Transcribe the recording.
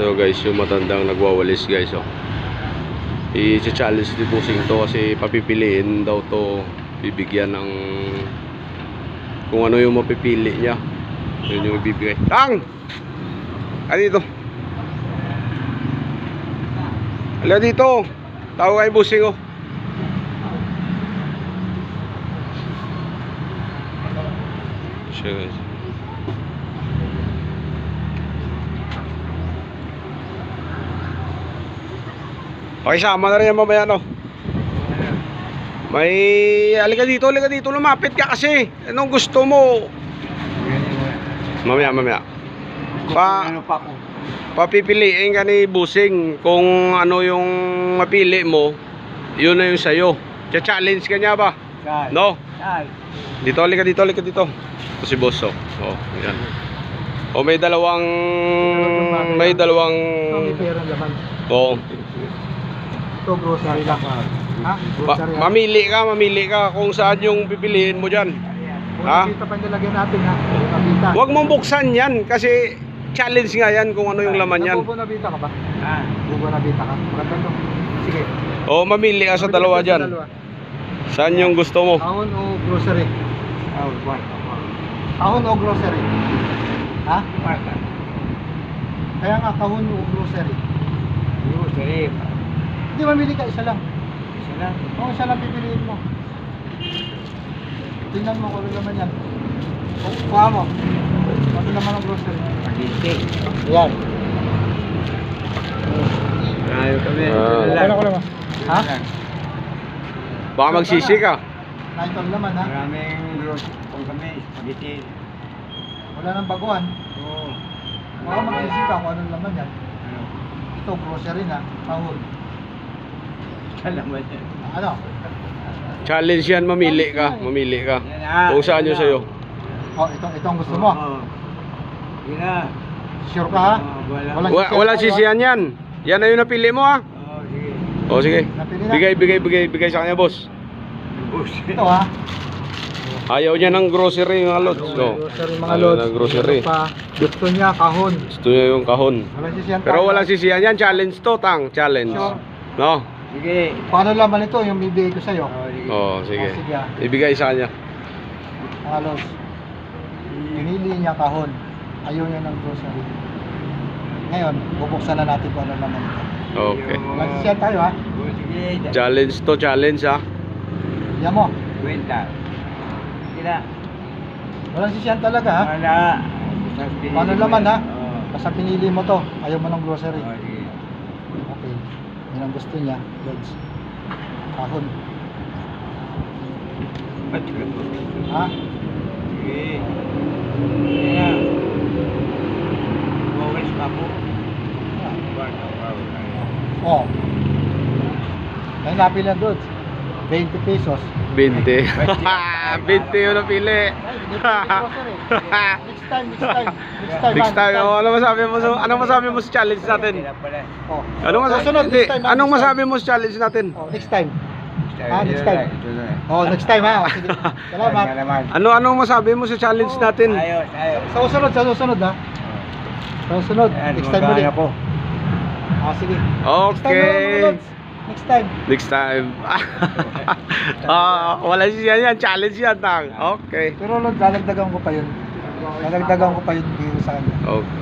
So guys, yung matandang nagwawalis guys, oh. I-challenge ni Busing to kasi papipiliin daw to, bibigyan ng kung ano yung mapipili niya. Yun yung ibibigay. Tang! Ano dito? Hala dito. Tawag kay Busing, oh. Siya guys. Pakisama na rin yan mamaya, no? May... Halika dito, lumapit ka kasi. Anong gusto mo? Mamaya. Papipiliin ka ni Busing kung ano yung mapili mo, yun na yung sayo. Challenge ka niya ba? No? Dito, halika dito. Ito si Boss, oh. Oh, yan. Oh, may dalawang... Oh. Ito grocery lang. Ha? Mamili ka kung saan yung pipiliin mo dyan. Ha? Kita pa nilagyan natin, ha? Nabita. Huwag mong buksan yan kasi challenge nga yan kung ano yung laman yan. Nabubunabita ka ba? Bubunabita ka. Maganda to. Sige. O, mamili ka sa dalawa dyan. Saan yung gusto mo? Kahon o grocery? Kahon o grocery? Ha? Kaya nga, kahon o grocery? Grocery. Hindi, mamili ka, isa lang. Isa lang? Oo, isa lang pipiliin mo. Tingnan mo kung ano naman yan. Kuha mo. Ano naman ang grocery? Pakiti. Yan. Ayaw kami. Wala ko naman. Ha? Baka magsisi ka. Kahit ang laman, ha? Maraming grocery. Kung kami, spaghetti. Wala nang baguhan. Oo. Baka magsisi ka kung anong laman yan. Ano? Ito, grocery na. Kahon. Alam mo yan. Ano? Challenge yan, mamili ka. Kung saan yung sayo. Oh, ito ang gusto mo. Oo. Sige na. Sure ka, ha? Walang sisiyan yan. Yan na yung napili mo, ha? Oo, sige. O, sige. Napili na. Bigay sa kanya, boss. Ito, ha? Ayaw niya ng grocery, mga lods. So, Grocery, mga ayaw lods. ng grocery. Gusto niya, kahon. Gusto niya yung kahon. Walang sisiyan Pero tayo. walang sisiyan yan. Challenge to, Tang. Challenge. Sure. No? Sige. Paano laman ito, yung bibigay ko sa'yo? Oo, sige. O, sige. Sige, ha? Ibigay sa kanya. Mga lods. Pinili niya kahon. Ayaw niya ng grocery. Ngayon, bubuksan na natin kung ano naman ito. Okay. Walang sisiyan tayo, ha? Oo, sige. Challenge to, challenge, ha? Yan mo. Kwenta. Sige na. Walang sisiyan talaga, ha? Wala. Paano laman, ha? Oo. Basta pinili mo to. Ayaw mo ng grocery. Oo, sige. Okay. Yan ang gusto niya, lods. Kahon. Ba't ka to? Ha? Sige. Sige na. Wawalis pa po. Oh. Ay, napila doon. 20 pesos. 20. 20 yung napili. Next time, ano masabi mo sa challenge natin? Oh. Anong masabi mo sa challenge natin? Oh, next time. Next time. Oh, next time, ha. Oh, sige. Salamat. Anong masabi mo sa challenge natin? Ayos. Sa susunod, ha. Sa susunod. Next time ulit. Sige. Okay. Next time. Wala siya yan. Challenge yan, Tang. Okay. Pero Lord, dadagdagan ko pa yun. Dadagdagan ko pa yun sa kanya. Okay.